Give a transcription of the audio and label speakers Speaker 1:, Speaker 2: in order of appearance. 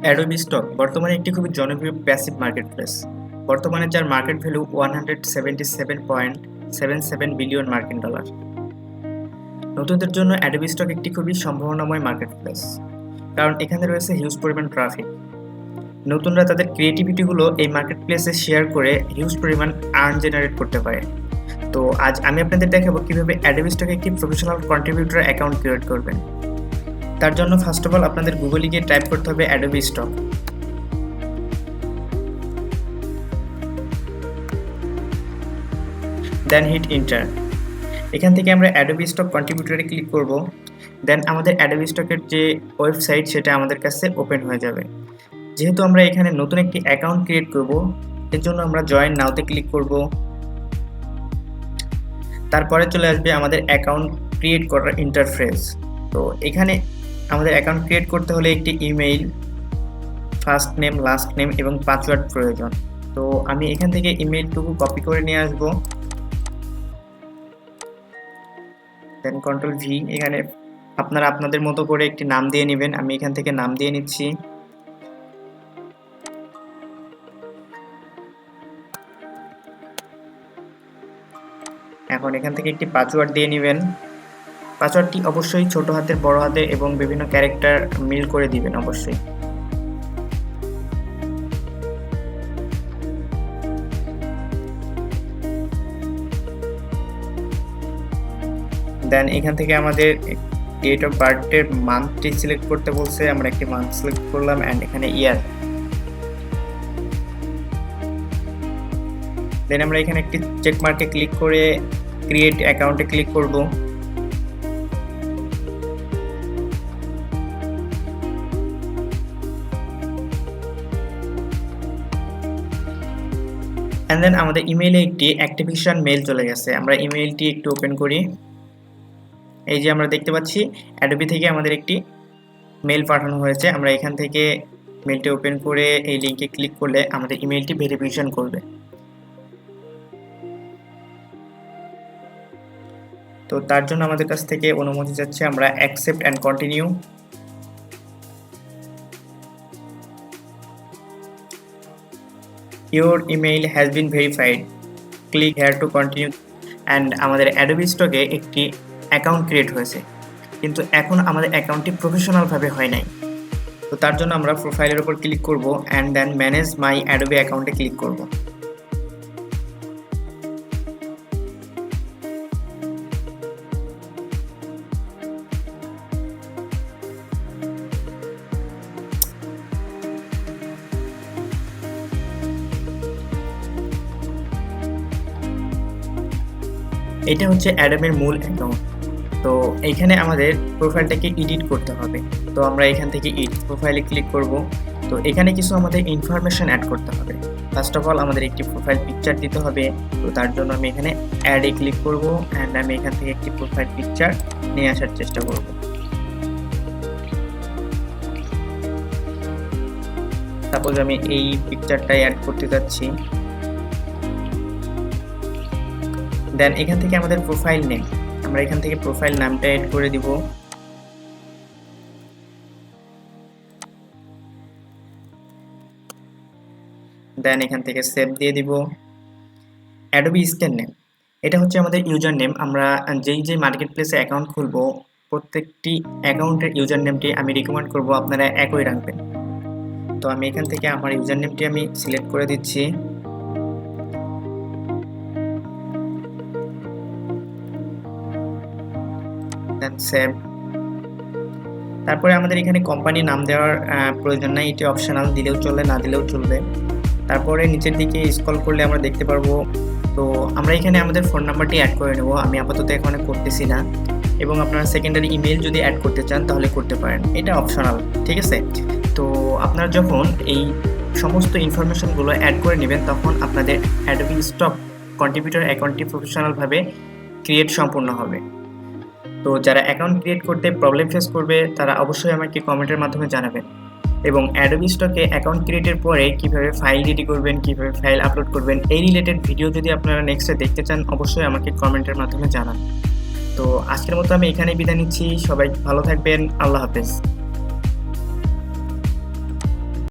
Speaker 1: Adobe stock বর্তমানে একটি খুবই জনপ্রিয় প্যাসিভ মার্কেটপ্লেস। বর্তমানে যার মার্কেট ভ্যালু $177.77 বিলিয়ন মার্কিন ডলার। নতুনদের জন্য অ্যাডোবি স্টক একটি খুবই সম্ভাবনাময় মার্কেটপ্লেস, কারণ এখানে রয়েছে হিউজ পরিমাণ ট্রাফিক। নতুনরা তাদের ক্রিয়েটিভিটিগুলো এই মার্কেটপ্লেসে শেয়ার করে হিউজ পরিমাণ আর্ন জেনারেট করতে পারে। তো আজ আমি আপনাদের দেখাবো কিভাবে অ্যাডোবি স্টকে একটি প্রফেশনাল কন্ট্রিবিউটর অ্যাকাউন্ট ক্রিয়েট করবেন। তার জন্য ফার্স্ট অফ অল আপনাদের গুগলে গিয়ে টাইপ করতে হবে Adobe stock. Then hit enter. এখান থেকে আমরা অ্যাডোবি স্টক কন্ট্রিবিউটরে ক্লিক করব। দেন আমাদের অ্যাডোবি স্টকের যে ওয়েবসাইট সেটা আমাদের কাছে ওপেন হয়ে যাবে। যেহেতু আমরা এখানে নতুন একটি অ্যাকাউন্ট ক্রিয়েট করব, এর জন্য আমরা জয়েন নাওতে ক্লিক করব। তারপরে চলে আসবে আমাদের অ্যাকাউন্ট ক্রিয়েট করার ইন্টারফেস। তো এখানে আমাদের অ্যাকাউন্ট ক্রিয়েট করতে হলে একটি email, first name, last name এবং পাসওয়ার্ড প্রয়োজন। তো আমি এখান থেকে ইমেইলটুকু কপি করে নিয়ে আসব। দেন কন্ট্রোল ভি। এখানে আপনারা আপনাদের মতো করে একটি নাম দিয়ে নেবেন। আমি এখান থেকে নাম দিয়ে নিচ্ছি। এখন এখান থেকে একটি পাসওয়ার্ড দিয়ে নেবেন। পাসওয়ার্ডটি অবশ্যই ছোট হাতের, বড় হাতে এবং বিভিন্ন ক্যারেক্টার মিল করে দিবেন অবশ্যই। দেন এখান থেকে আমাদের ডেট অফ বার্থের মান্থটি সিলেক্ট করতে বলছে, আমরা একটি মান্থ সিলেক্ট করলাম অ্যান্ড এখানে ইয়ার। দেন আমরা এখানে একটি চেক মার্কে ক্লিক করে ক্রিয়েট অ্যাকাউন্টে ক্লিক করব। অ্যান্ড দেন আমাদের ইমেইলে একটি অ্যাক্টিভেশন মেইল চলে গেছে। আমরা ইমেইলটি একটু ওপেন করি। এই যে আমরা দেখতে পাচ্ছি অ্যাডোবি থেকে আমাদের একটি মেইল পাঠানো হয়েছে। আমরা এখান থেকে মেইলটি ওপেন করে এই লিঙ্কে ক্লিক করলে আমাদের ইমেইলটি ভেরিফিকেশন করবে। তো তার জন্য আমাদের কাছ থেকে অনুমতি চাচ্ছে, আমরা accept and continue. Your email has been verified. Click here to continue. And আমাদের অ্যাডোবি স্টকে একটি অ্যাকাউন্ট ক্রিয়েট হয়েছে, কিন্তু এখন আমাদের অ্যাকাউন্টটি প্রফেশনালভাবে হয় নাই। তো তার জন্য আমরা প্রোফাইলের উপর ক্লিক করব and then manage my Adobe অ্যাকাউন্টে ক্লিক করব। এটা হচ্ছে অ্যাডোবির মূল অ্যাকাউন্ট। তো এইখানে আমাদের প্রোফাইলটাকে এডিট করতে হবে। তো আমরা এখান থেকে এডিট প্রোফাইলে ক্লিক করব। তো এখানে কিছু আমাদের ইনফরমেশন অ্যাড করতে হবে। ফার্স্ট অফ অল আমাদের একটি প্রোফাইল পিকচার দিতে হবে। তো তার জন্য আমি এখানে অ্যাডে ক্লিক করব অ্যান্ড আমি এখান থেকে একটি প্রোফাইল পিকচার নিয়ে আসার চেষ্টা করব। সাপোজ আমি এই পিকচারটাই অ্যাড করতে যাচ্ছি। দেন এখান থেকে আমাদের প্রোফাইল নেম, আমরা এখান থেকে প্রোফাইল নামটা এড করে দিব। দেন এখান থেকে সেভ দিয়ে দিব। অ্যাডোবি স্ক্যান নেম, এটা হচ্ছে আমাদের ইউজার নেম। আমরা যেই মার্কেট প্লেসে অ্যাকাউন্ট খুলবো, প্রত্যেকটি অ্যাকাউন্টের ইউজার নেমটি আমি রিকমেন্ড করব আপনারা একই রাখবেন। তো আমি এখান থেকে আমার ইউজার নেমটি আমি সিলেক্ট করে দিচ্ছি। সেভ। তারপরে আমাদের এখানে কোম্পানি নাম দেওয়ার প্রয়োজন নাই, এটি অপশনাল, দিলেও চলবে না দিলেও চলবে। তারপরে নিচের দিকে স্ক্রল করলে আমরা দেখতে পারবো। তো আমরা এখানে আমাদের ফোন নাম্বারটি অ্যাড করে নেব। আমি আপাতত এখানে করতেছি না, এবং আপনারা সেকেন্ডারি ইমেল যদি অ্যাড করতে চান তাহলে করতে পারেন, এটা অপশনাল, ঠিক আছে। তো আপনারা যখন এই সমস্ত ইনফরমেশনগুলো অ্যাড করে নেবেন, তখন আপনাদের অ্যাডোবি স্টক কন্ট্রিবিউটর অ্যাকাউন্টটি প্রফেশনালভাবে ক্রিয়েট সম্পূর্ণ হবে। তো যারা অ্যাকাউন্ট ক্রিয়েট করতে প্রবলেম ফেস করবে তারা অবশ্যই আমাকে কমেন্টের মাধ্যমে জানাবেন। এবং অ্যাডোবি স্টকে অ্যাকাউন্ট ক্রিয়েটের পরে কিভাবে ফাইল রেডি করবেন, কিভাবে ফাইল আপলোড করবেন, এই রিলেটেড ভিডিও যদি আপনারা নেক্সটে দেখতে চান অবশ্যই আমাকে কমেন্টের মাধ্যমে জানান। তো আজকের মতো আমি এখানেই বিদায় নিচ্ছি। সবাই ভালো থাকবেন। আল্লাহ হাফেজ।